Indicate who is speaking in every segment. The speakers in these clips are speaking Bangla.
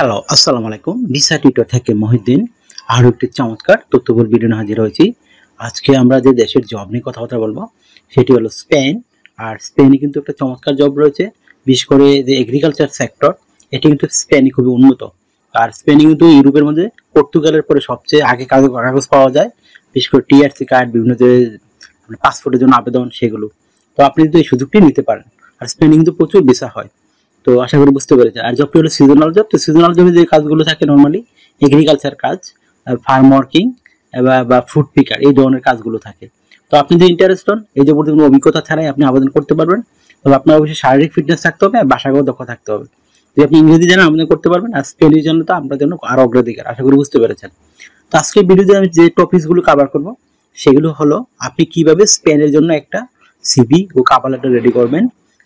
Speaker 1: হ্যালো, আসসালামু আলাইকুম। ভিসা টিউটর থেকে মহিউদ্দিন আরও একটি চমৎকার তথ্যবহুল ভিডিও নিয়ে হাজির হয়েছি। আজকে আমরা যে দেশের জব নিয়ে কথাবার্তা বলবো সেটি হলো স্পেন। আর স্পেনে কিন্তু একটা চমৎকার জব রয়েছে, বিশেষ করে যে এগ্রিকালচার সেক্টর, এটি কিন্তু স্পেনে খুবই উন্নত। আর স্পেনে কিন্তু ইউরোপের মধ্যে পর্তুগালের পরে সবচেয়ে আগে কাগজ পাওয়া যায়, বিশেষ করে টিআরসি কার্ড, বিভিন্ন যে পাসপোর্টের জন্য আবেদন সেগুলো। তো আপনি কিন্তু এই সুযোগটি নিতে পারেন। আর স্পেনে কিন্তু প্রচুর ভিসা হয়। তো আশা করি বুঝতে পেরেছেন। আর জবটি হলো সিজনাল জব। তো সিজনাল জবে যে কাজগুলো থাকে নর্মালি এগ্রিকালচার কাজ, ফার্ম ওয়ার্কিং বা ফ্রুট পিকার, এই ধরনের কাজগুলো থাকে। তো আপনি যদি ইন্টারেস্ট হন, এই যে কোনো অভিজ্ঞতা ছাড়াই আপনি আবেদন করতে পারবেন। তবে আপনার অবশ্যই শারীরিক ফিটনেস থাকতে হবে আর ভাষাগত দক্ষ থাকতে হবে। যদি আপনি ইংরেজি জানেন আবেদন করতে পারবেন। আর স্পেনের জন্য তো আপনার জন্য আরো অগ্রাধিকার, আশা করি বুঝতে পেরেছেন। তো আজকের ভিডিওতে আমি যে টপিকসগুলো কভার করব সেগুলো হলো আপনি কিভাবে স্পেনের জন্য একটা সিভি ও কভার লেটার রেডি করবেন,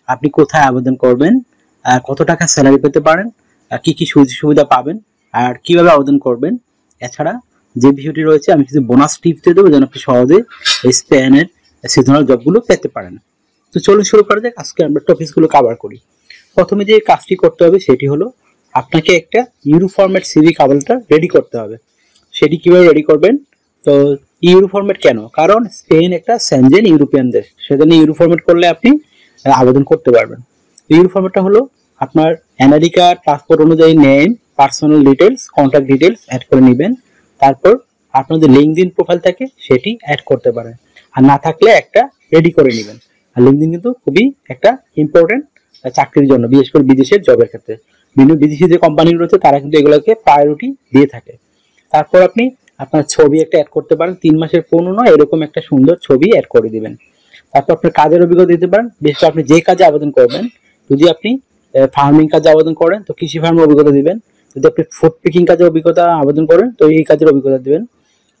Speaker 1: আপনি কোথায় আবেদন করবেন, কত টাকা স্যালারি পেতে পারেন, কি কি সুযোগ সুবিধা পাবেন, আর কিভাবে আবেদন করবেন। এছাড়া যে বিষয়টি রয়েছে আমি কিছু বোনাস টিপস দিয়ে দেবো যেন আপনি সহজে এই স্পেনের সিজনাল জবগুলো পেতে পারেন। তো চলুন শুরু করা যাক। আজকে আমরা টপিকসগুলো কভার করি। প্রথমে যে কাজটি করতে হবে সেটি হলো আপনাকে একটা euro format CV cover letter ready করতে হবে। সেটি কিভাবে রেডি করবেন? তো ইউরো ফরম্যাট কেন? কারণ স্পেন একটা সেনজেন ইউরোপিয়ান দেশ, সেজন্য ইউরো ফরম্যাট করলে আপনি আবেদন করতে পারবেন। ইউরো ফরম্যাটটা হলো আপনার এনআইডি কার্ড, পাসপোর্ট অনুযায়ী name, personal details, contact details add করে নেবেন। তারপর আপনার যে লিঙ্কডইন প্রোফাইল থাকে সেটি অ্যাড করতে পারেন, আর না থাকলে একটা রেডি করে নেবেন। আর লিঙ্কডইন কিন্তু খুবই একটা ইম্পর্টেন্ট চাকরির জন্য, বিশেষ করে বিদেশের জবের ক্ষেত্রে। বিভিন্ন বিদেশি যে কোম্পানি রয়েছে তারা কিন্তু এগুলোকে প্রায়োরিটি দিয়ে থাকে। তারপর আপনি আপনার ছবি একটা অ্যাড করতে পারেন, 3 মাসের পুরনো এরকম একটা সুন্দর ছবি অ্যাড করে দিবেন। তারপর আপনার কাজের অভিজ্ঞতা দিতে পারেন, বিশেষ করে আপনি যে কাজে আবেদন করবেন। যদি আপনি ফার্মিং কাজে আবেদন করেন তো কৃষি ফার্মের অভিজ্ঞতা দিবেন। যদি আপনি ফুড পিকিং কাজে অভিজ্ঞতা আবেদন করেন তো এই কাজের অভিজ্ঞতা দিবেন।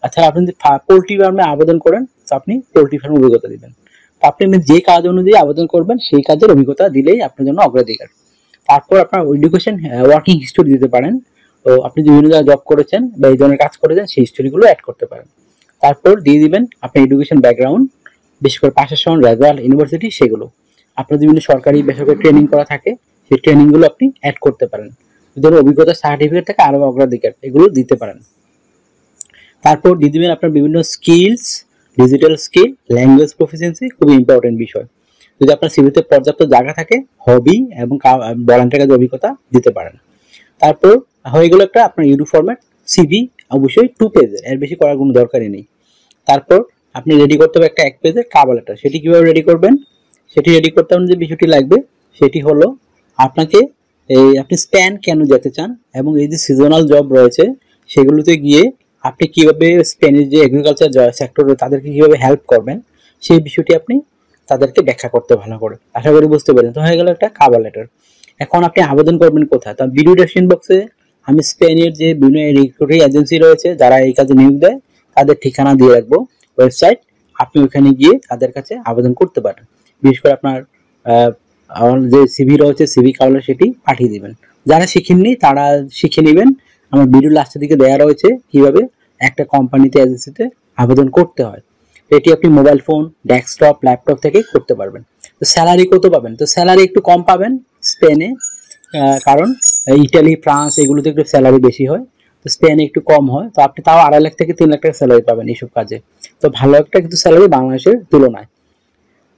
Speaker 1: আচ্ছা, আপনি যদি পোল্ট্রি ফার্মে আবেদন করেন তো আপনি পোল্ট্রি ফার্মের অভিজ্ঞতা দিবেন। তো আপনি যে কাজ অনুযায়ী আবেদন করবেন সেই কাজের অভিজ্ঞতা দিলেই আপনার জন্য অগ্রাধিকার। তারপর আপনার এডুকেশন, ওয়ার্কিং হিস্টোরি দিতে পারেন। তো আপনি বিভিন্ন জায়গায় জব করেছেন বা এই ধরনের কাজ করেছেন সেই হিস্টোরিগুলো অ্যাড করতে পারেন। তারপর দিয়ে দিবেন আপনার এডুকেশন ব্যাকগ্রাউন্ড, বিশেষ করে পাশের সমান রেজাল্ট, ইউনিভার্সিটি, সেগুলো। আপনার বিভিন্ন সরকারি বেসরকারি ট্রেনিং করা থাকে সেই ট্রেনিংগুলো আপনি অ্যাড করতে পারেন। যদি অভিজ্ঞতা সার্টিফিকেট থাকে আরও অগ্রাধিকার, এগুলো দিতে পারেন। তারপর দিয়ে দিবেন আপনার বিভিন্ন skills, digital skill, language proficiency, খুবই ইম্পর্টেন্ট বিষয়। যদি আপনার সিভিতে পর্যাপ্ত জায়গা থাকে, হবি এবং ভলান্টিয়ার কাজের অভিজ্ঞতা দিতে পারেন। তারপর হয়ে গেল একটা আপনার ইউরো ফরম্যাট সিভি, অবশ্যই 2 পেজের, এর বেশি করার কোনো দরকারই নেই। তারপর আপনি রেডি করতে হবে একটা 1 পেজের কভার লেটার। সেটি কিভাবে রেডি করবেন? সেটি রেডি করতে আপনার যে বিষয়টি লাগবে সেটি হলো আপনাকে আপনি স্পেন কেন যেতে চান এবং এই যে সিজনাল জব রয়েছে সেগুলোতে গিয়ে আপনি কিভাবে স্পেনের যে এগ্রিকালচার সেক্টর তাদেরকে কিভাবে হেল্প করবেন সেই বিষয়টি আপনি তাদেরকে ব্যাখ্যা করতে ভালো করে। আশা করি বুঝতে পারেন। তো হয়ে গেল একটা কভার লেটার। এখন আপনি আবেদন করবেন কোথায়? তো ভিডিও ডেসক্রিপশন বক্সে আমি স্পেনের যে বিভিন্ন রিক্রুটিং এজেন্সি রয়েছে যারা এই কাজে নিয়োগ দেয় তাদের ঠিকানা দিয়ে রাখবো, ওয়েবসাইট। আপনি ওখানে গিয়ে তাদের কাছে আবেদন করতে পারেন। বিশেষ করে আপনার যে সিভি রয়েছে সিভি কার্ড সেটি পাঠিয়ে দিবেন। যারা শিখেননি তারা শিখে নেবেন। আমার ভিডিও লাস্টের দিকে দেওয়া রয়েছে কিভাবে একটা কোম্পানিতে এজেন্সিতে আবেদন করতে হয়। এটি আপনি মোবাইল ফোন, ডেস্কটপ, ল্যাপটপ থেকে করতে পারবেন। তো স্যালারি কত পাবেন? তো স্যালারি একটু কম পাবেন স্পেনে, কারণ ইটালি, ফ্রান্স এগুলোতে একটু স্যালারি বেশি হয়। তো স্পেনে একটু কম হয়। তো আপনি তাও 2.5 লাখ থেকে 3 লাখ টাকা স্যালারি পাবেন এইসব কাজে। তো ভালো একটা কিন্তু স্যালারি বাংলাদেশের তুলনায়।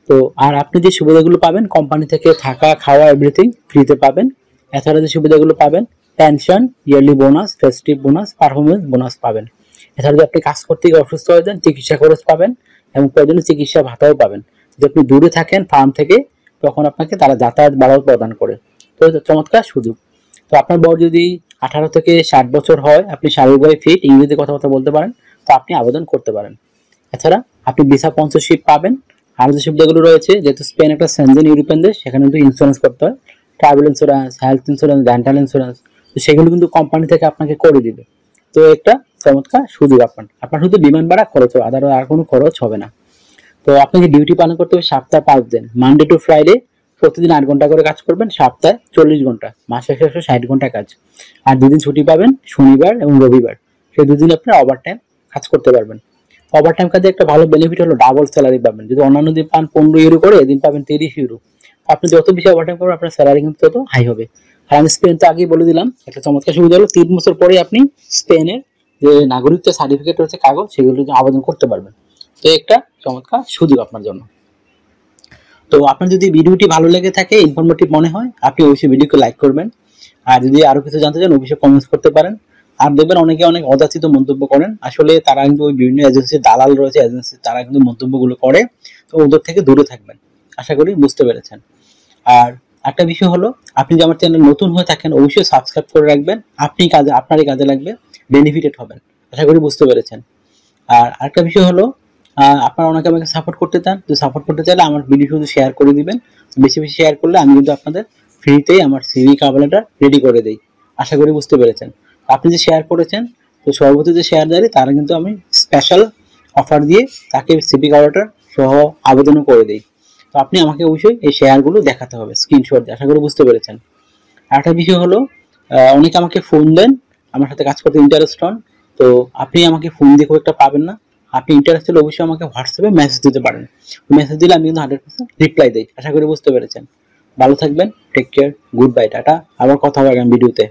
Speaker 1: তো আর আপনি যে সুবিধাগুলো পাবেন কোম্পানি থেকে থাকা, খাওয়া, এভরিথিং ফ্রিতে পাবেন। এছাড়া যে সুবিধাগুলো পাবেন pension, yearly bonus, festive bonus, performance bonus পাবেন। এছাড়া যদি আপনি কাজ করতে গিয়ে অসুস্থ হয়ে যান চিকিৎসা খরচ পাবেন এবং প্রয়োজনীয় চিকিৎসা ভাতাও পাবেন। যদি আপনি দূরে থাকেন ফার্ম থেকে তখন আপনাকে তারা যাতায়াত ভাড়াও প্রদান করে। তো চমৎকার সুযোগ। তো আপনার বয়স যদি 18 থেকে 60 বছর হয়, আপনি শারীরিকভাবে ফিট, ইংরেজিতে কথাবার্তা বলতে পারেন, তো আপনি আবেদন করতে পারেন। এছাড়া আপনি ভিসা স্পন্সরশিপ পাবেন। আরও যে সুবিধাগুলো রয়েছে, যেহেতু স্পেন একটা সেনজেন ইউরোপিয়ান দেশ সেখানে কিন্তু ইন্স্যুরেন্স করতে হয়, travel insurance, health insurance, dental insurance, তো সেগুলো কিন্তু কোম্পানি থেকে আপনাকে করে দিবে। তো একটা চমৎকার সুযোগ। আপনার শুধু বিমান ভাড়া খরচ হবে, আর কোনো খরচ হবে না। তো আপনাকে ডিউটি পালন করতে হবে সপ্তাহে 5 দিন, মানডে টু ফ্রাইডে। প্রতিদিন 8 ঘন্টা করে কাজ করবেন, সপ্তাহে 40 ঘন্টা, মাসে 160 ঘন্টা কাজ। আর 2 দিন ছুটি পাবেন, শনিবার এবং রবিবার। সেই 2 দিন আপনি ওভার টাইম কাজ করতে পারবেন। ওভার টাইম কাজে একটা ভালো বেনিফিট হলো ডাবল স্যালারি পাবেন। যদি অন্যান্য দিন পান 15 ইউরো করে, এদিন পাবেন 30 ইউরো। আপনি যত বেশি ওভার টাইম করবেন আপনার স্যালারি কিন্তু তত হাই হবে। আর আমি স্পেন তো আগেই বলে দিলাম, একটা চমৎকার সুবিধা হলো 3 বছর পরে আপনি স্পেনের যে নাগরিকত্ব সার্টিফিকেট রয়েছে কাগজ, সেগুলো আবেদন করতে পারবেন। তো একটা চমৎকার সুযোগ আপনার জন্য। তো আপনার যদি ভিডিওটি ভালো লেগে থাকে, ইনফরমেটিভ মনে হয়, আপনি অবশ্যই ভিডিওকে লাইক করবেন। আর যদি আরো কিছু জানতে চান অবশ্যই কমেন্টস করতে পারেন। আর দেখবেন অনেকে অনেক অযাচিত মন্তব্য করেন, আসলে তারা কিন্তু ওই বিভিন্ন এজেন্সির দালাল রয়েছে, এজেন্সি তারা কিন্তু মন্তব্যগুলো করে, তো ওদের থেকে দূরে থাকবেন। আশা করি বুঝতে পেরেছেন। আর একটা বিষয় হলো, আপনি যদি আমার চ্যানেল নতুন হয়ে থাকেন অবশ্যই সাবস্ক্রাইব করে রাখবেন, আপনি কাজে আপনারই কাজে লাগবে, বেনিফিটেড হবেন। আশা করি বুঝতে পেরেছেন। আর আরেকটা বিষয় হলো, আপনারা অনেকে আমাকে সাপোর্ট করতে চান, তো সাপোর্ট করতে চাইলে আমার ভিডিও শুধু শেয়ার করে দিবেন। বেশি বেশি শেয়ার করলে আমি কিন্তু আপনাদের ফ্রিতেই আমার সিভি কভার লেটার রেডি করে দেই। আশা করি বুঝতে পেরেছেন। আপনি যে শেয়ার করেছেন, তো সর্বোচ্চ যে শেয়ারদারি তারা কিন্তু আমি স্পেশাল অফার দিয়ে তাকে সিভি কভার লেটার সহ আবেদনও করে দিই। তো আপনি আমাকে অবশ্যই এই শেয়ারগুলো দেখাতে হবে স্ক্রিনশট দিয়ে। আশা করি বুঝতে পেরেছেন। আরেকটা বিষয় হলো, অনেকে আমাকে ফোন দেন, আমার সাথে কাজ করতে ইন্টারেস্ট হন, তো আপনি আমাকে ফোন দিয়ে খুব একটা পাবেন না। আপনি ইন্টারেস্ট হলে অবশ্যই আমাকে হোয়াটসঅ্যাপে মেসেজ দিতে পারেন। মেসেজ দিলে আমি কিন্তু 100% রিপ্লাই দিই। আশা করি বুঝতে পেরেছেন। ভালো থাকবেন, take care, goodbye, tata. আবার কথা হবে আগামী ভিডিওতে।